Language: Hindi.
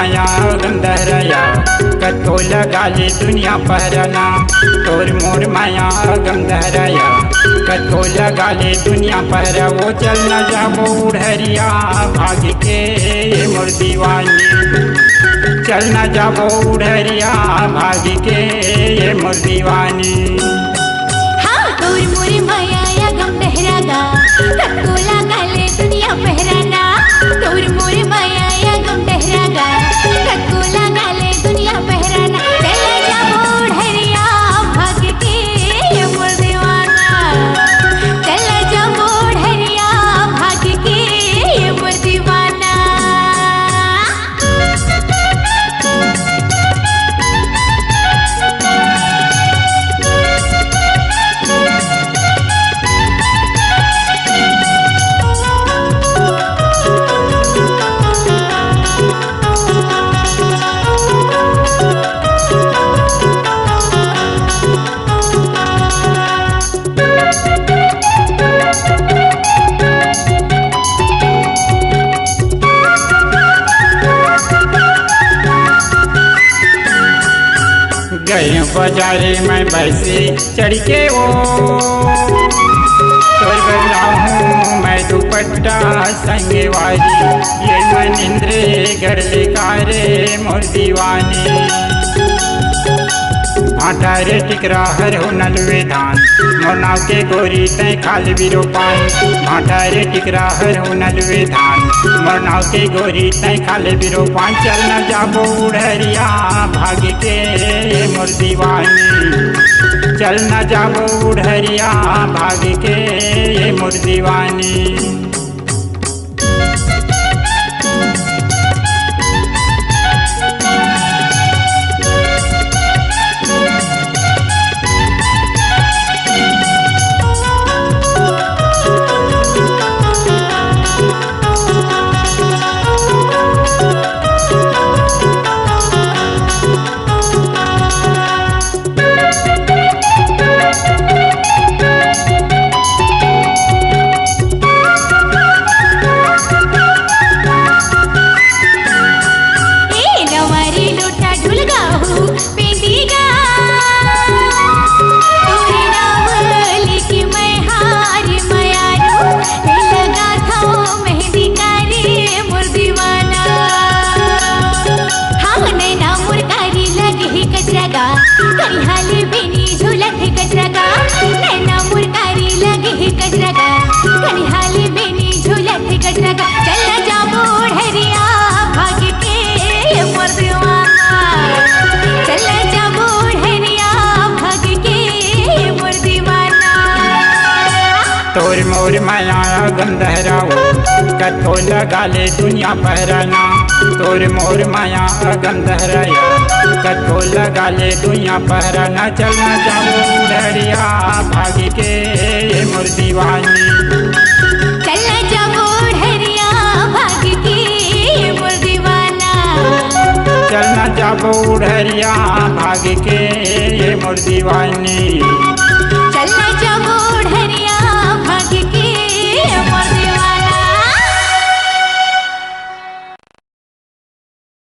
माया गंधरया कतो लगा ले दुनिया पहरना। तोर मोर माया गंधरया कतो लगा ले दुनिया पहरा। वो चल न जाबो उड़हरिया भाग के मोर दीवानी। चल न जाबो उड़हरिया भाग के मोर दीवानी। हाँ तोर मोर माया या गंधरया कतो लगा ले दुनिया पहराना। तोर मोर माया या गंधरया कतो लगा ले दुनिया पहराना। चल जाबो उड़हरिया भाग के मोर दीवाना। चल जाबो उड़हरिया भाग के मोर दीवाना। गए बाजारे में बैसे चढ़ के वो तोर बनाऊँ मैं दुपट्टा संगे वाली। ये मनिंद्रे घर लेकारे मोर दीवानी। भाटा रे टिकरा हर हो नलवे धान मोर नाव के गोरी तय खाल बिरो पान। भाटा रे टिकरा हर हो नलवे धान मोर नाव के गोरी तय खाल बिरो पान। चल न जाबो उड़हरिया भाग के मोर दीवानी। चल न जाबो उड़हरिया भाग के मोर दीवानी। कनिहाली बेनी झूलत है गजरगा नैना मुरकारी लगे है गजरगा। कनिहाली बेनी झूलत है गजरगा। चल जाबो उड़हरिया भाग के मोर दीवाना। चल जाबो उड़हरिया भाग के मोर दीवाना। तोर मोर माया गंधरया कतो लगा ले दुनिया पहराना। तोर मोर माया गंधरया कतो लगा ले दुनिया पहराना। चल न जाबो उड़हरिया भाग के मोर दीवानी। चल जाबो उड़हरिया भाग के मोर दीवाना। चल न जाबो उड़हरिया भाग के